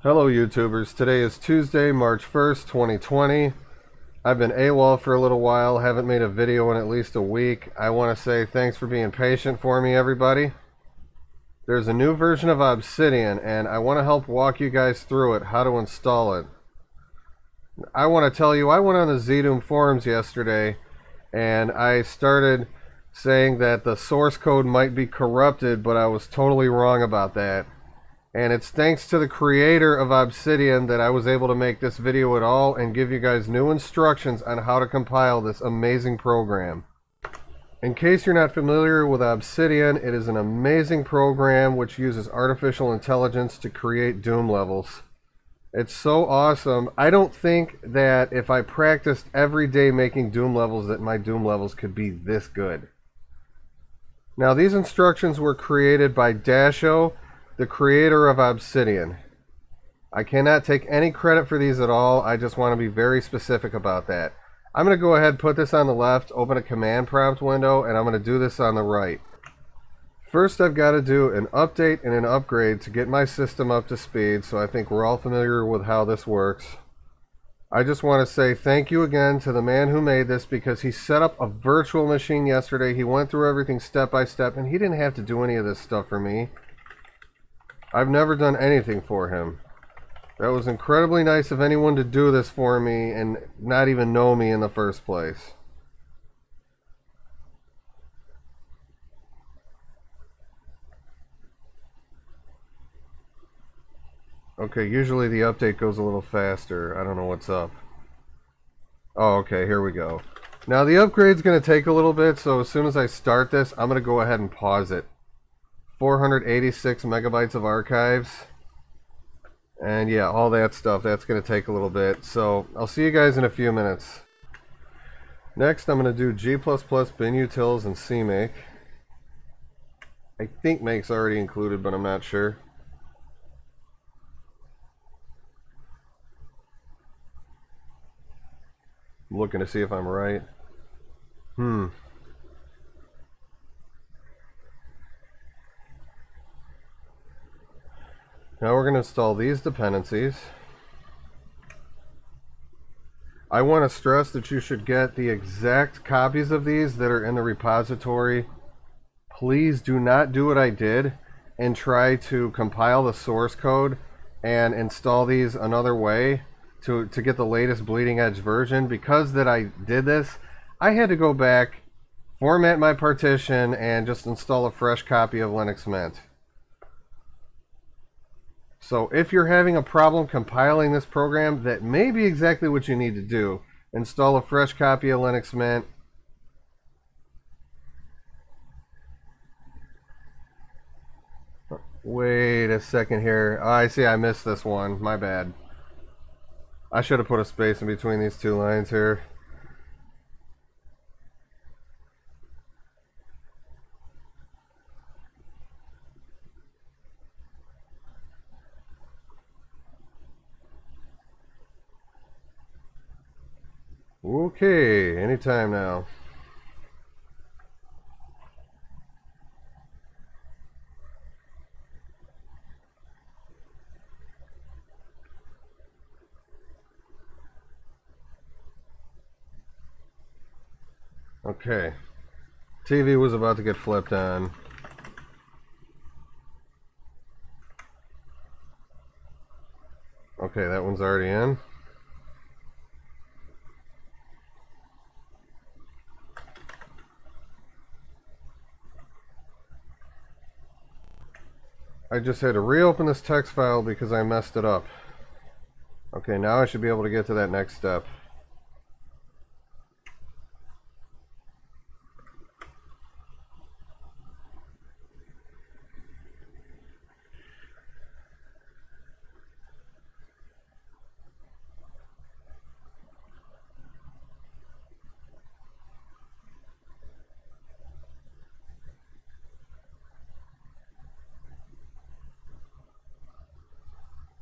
Hello YouTubers, today is Tuesday, March 1st, 2020. I've been AWOL for a little while, haven't made a video in at least a week. I want to say thanks for being patient for me, everybody. There's a new version of Obsidian, and I want to help walk you guys through it, how to install it. I want to tell you, I went on the zdoom forums yesterday, and I started saying that the source code might be corrupted, but I was totally wrong about that. And it's thanks to the creator of Obsidian that I was able to make this video at all and give you guys new instructions on how to compile this amazing program. In case you're not familiar with Obsidian, it is an amazing program which uses artificial intelligence to create Doom levels. It's so awesome. I don't think that if I practiced every day making Doom levels that my Doom levels could be this good. Now these instructions were created by Dasho, the creator of Obsidian. I cannot take any credit for these at all. I just want to be very specific about that. I'm going to go ahead and put this on the left, open a command prompt window, and I'm going to do this on the right. First, I've got to do an update and an upgrade to get my system up to speed, so I think we're all familiar with how this works. I just want to say thank you again to the man who made this, because he set up a virtual machine yesterday. He went through everything step by step, and he didn't have to do any of this stuff for me. I've never done anything for him. That was incredibly nice of anyone to do this for me and not even know me in the first place. Okay, usually the update goes a little faster. I don't know what's up. Oh, okay, here we go. Now the upgrade's going to take a little bit, so as soon as I start this, I'm going to go ahead and pause it. 486 megabytes of archives, and yeah, all that stuff, that's going to take a little bit, so I'll see you guys in a few minutes. Next, I'm going to do G++ bin utils and cmake. I think make's already included, but I'm not sure. I'm looking to see if I'm right. Now we're going to install these dependencies. I want to stress that you should get the exact copies of these that are in the repository. Please do not do what I did and try to compile the source code and install these another way to get the latest bleeding edge version. Because that I did this, I had to go back, format my partition, and just install a fresh copy of Linux Mint. So if you're having a problem compiling this program, that may be exactly what you need to do. Install a fresh copy of Linux Mint. Wait a second here. Oh, I see I missed this one. My bad. I should have put a space in between these two lines here. Okay, anytime now. Okay, TV was about to get flipped on. Okay, that one's already in. I just had to reopen this text file because I messed it up. Okay, now I should be able to get to that next step.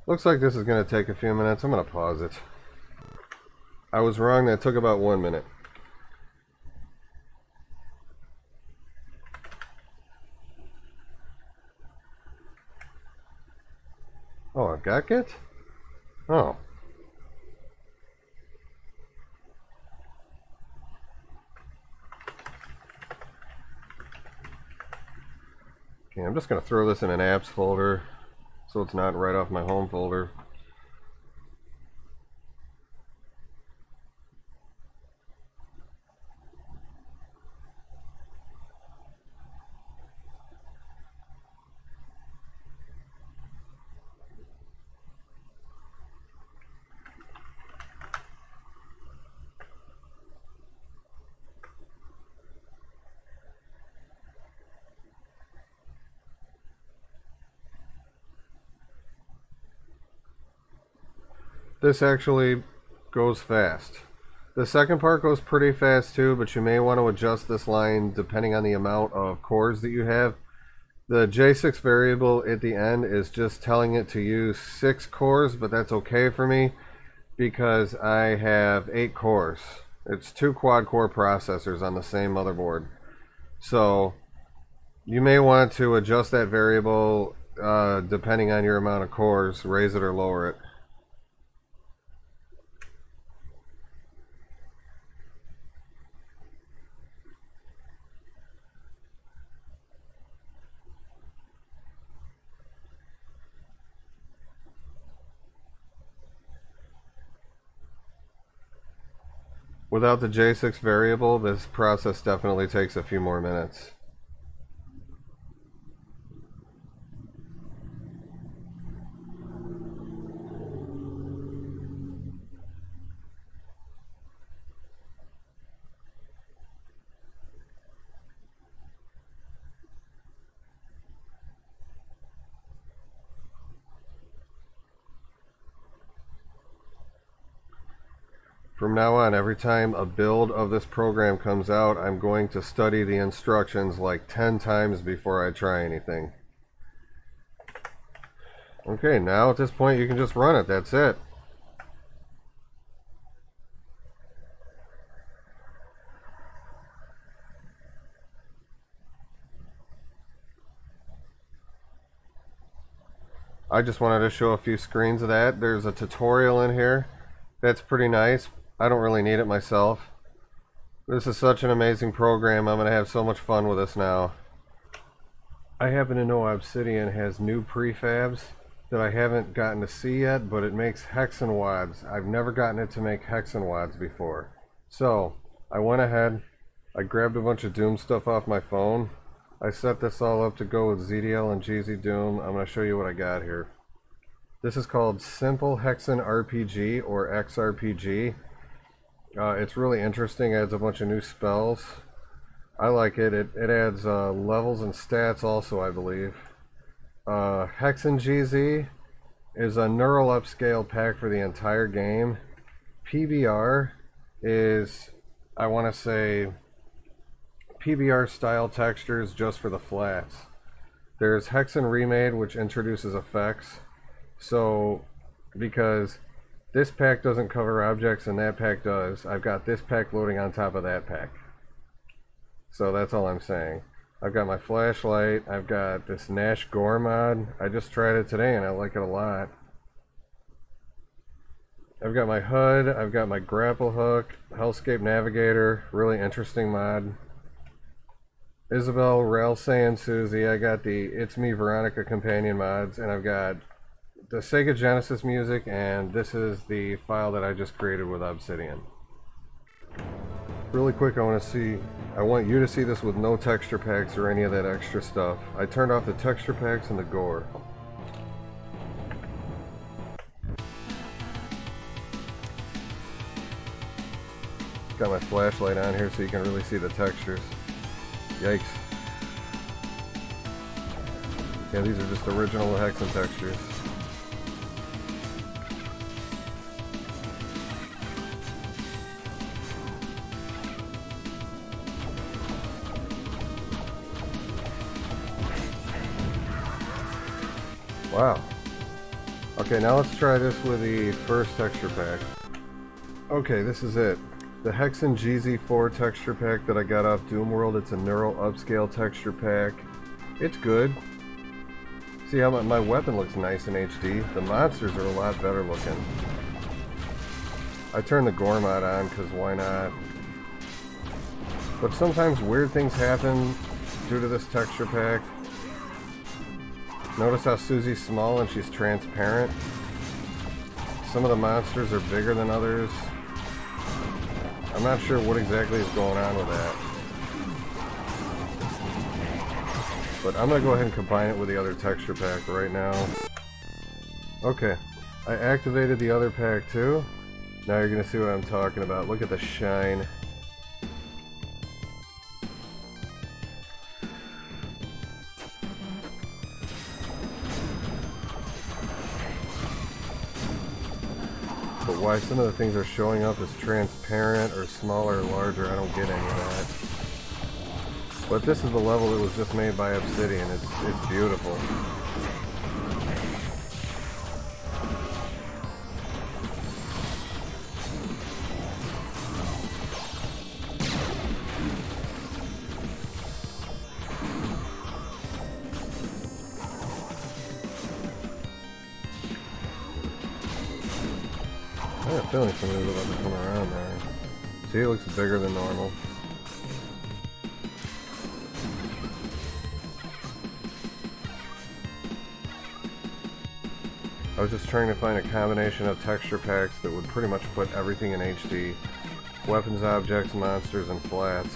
Looks like this is going to take a few minutes. I'm going to pause it. I was wrong. That took about 1 minute. Oh, a got it? Oh. Okay, I'm just going to throw this in an apps folder so it's not right off my home folder. This actually goes fast. The second part goes pretty fast too, but you may want to adjust this line depending on the amount of cores that you have. The J6 variable at the end is just telling it to use 6 cores, but that's okay for me because I have 8 cores. It's 2 quad-core processors on the same motherboard. So you may want to adjust that variable depending on your amount of cores, raise it or lower it. Without the J6 variable, this process definitely takes a few more minutes. From now on, every time a build of this program comes out, I'm going to study the instructions like 10 times before I try anything. Okay, now at this point you can just run it, that's it. I just wanted to show a few screens of that. There's a tutorial in here. That's pretty nice. I don't really need it myself. This is such an amazing program. I'm going to have so much fun with this now. I happen to know Obsidian has new prefabs that I haven't gotten to see yet, but it makes hexen wads. I've never gotten it to make hexen wads before. So I went ahead, I grabbed a bunch of Doom stuff off my phone. I set this all up to go with ZDL and zdoom. I'm going to show you what I got here. This is called Simple Hexen RPG or XRPG. It's really interesting, adds a bunch of new spells. I like it. It adds levels and stats also, I believe. Hexen GZ is a neural upscale pack for the entire game. PBR is, I want to say, PBR style textures just for the flats. There's Hexen Remade, which introduces effects. So, because this pack doesn't cover objects and that pack does, I've got this pack loading on top of that pack. So that's all I'm saying. I've got my flashlight, I've got this Nash Gore mod. I just tried it today and I like it a lot. I've got my HUD, I've got my grapple hook, Hellscape Navigator, really interesting mod. Isabel, Ralsei, and Susie, I got the It's Me Veronica companion mods, and I've got the Sega Genesis music, and this is the file that I just created with Obsidian. Really quick, I want you to see this with no texture packs or any of that extra stuff. I turned off the texture packs and the gore. Got my flashlight on here so you can really see the textures. Yikes. Yeah, these are just original hexen textures. Wow. Okay, now let's try this with the first texture pack. Okay, this is it. The Hexen GZ4 texture pack that I got off Doom World. It's a neural upscale texture pack. It's good. See how my weapon looks nice in HD? The monsters are a lot better looking. I turned the gore mod on because why not? But sometimes weird things happen due to this texture pack. Notice how Susie's small and she's transparent? Some of the monsters are bigger than others. I'm not sure what exactly is going on with that. But I'm going to go ahead and combine it with the other texture pack right now. Okay, I activated the other pack too. Now you're going to see what I'm talking about. Look at the shine. But why some of the things are showing up as transparent or smaller or larger, I don't get any of that. But this is the level that was just made by Obsidian. It's beautiful. I have a feeling somebody's about to come around there. See, it looks bigger than normal. I was just trying to find a combination of texture packs that would pretty much put everything in HD. Weapons, objects, monsters, and flats.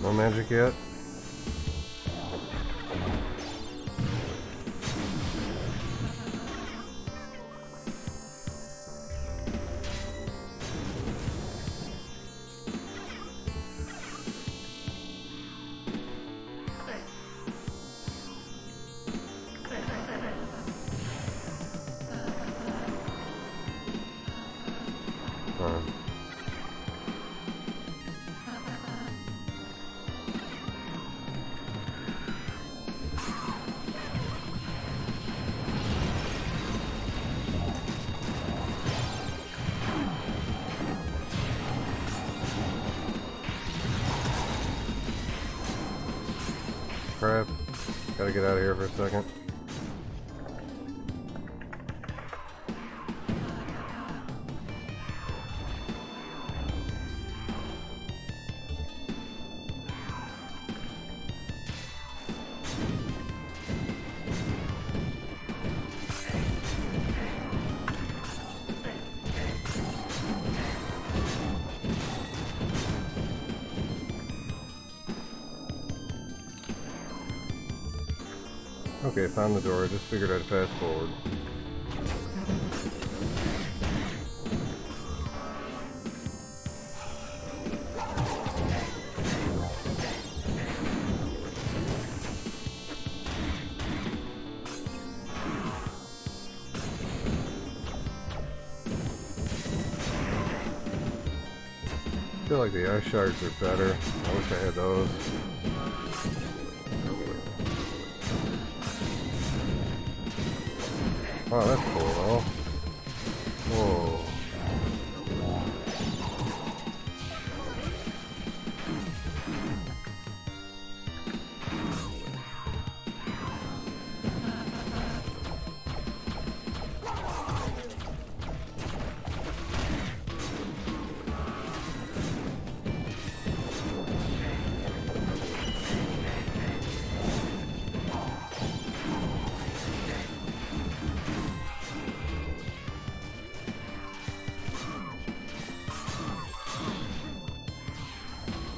No magic yet? Crap. Gotta get out of here for a second. Okay, found the door. I just figured I'd fast forward. I feel like the ice shards are better. I wish I had those. Wow, that's cool though. Whoa.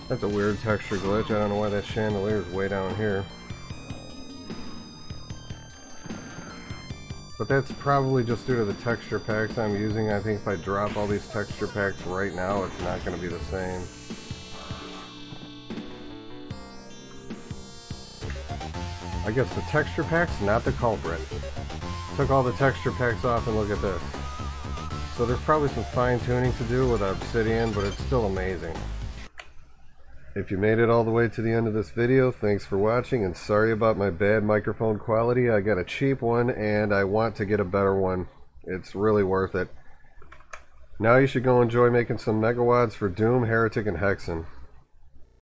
That's a weird texture glitch. I don't know why that chandelier is way down here. But that's probably just due to the texture packs I'm using. I think if I drop all these texture packs right now, it's not going to be the same. I guess the texture pack's not the culprit. Took all the texture packs off and look at this. So there's probably some fine tuning to do with Obsidian, but it's still amazing. If you made it all the way to the end of this video, thanks for watching, and sorry about my bad microphone quality. I got a cheap one and I want to get a better one. It's really worth it. Now you should go enjoy making some megawatts for Doom, Heretic, and Hexen.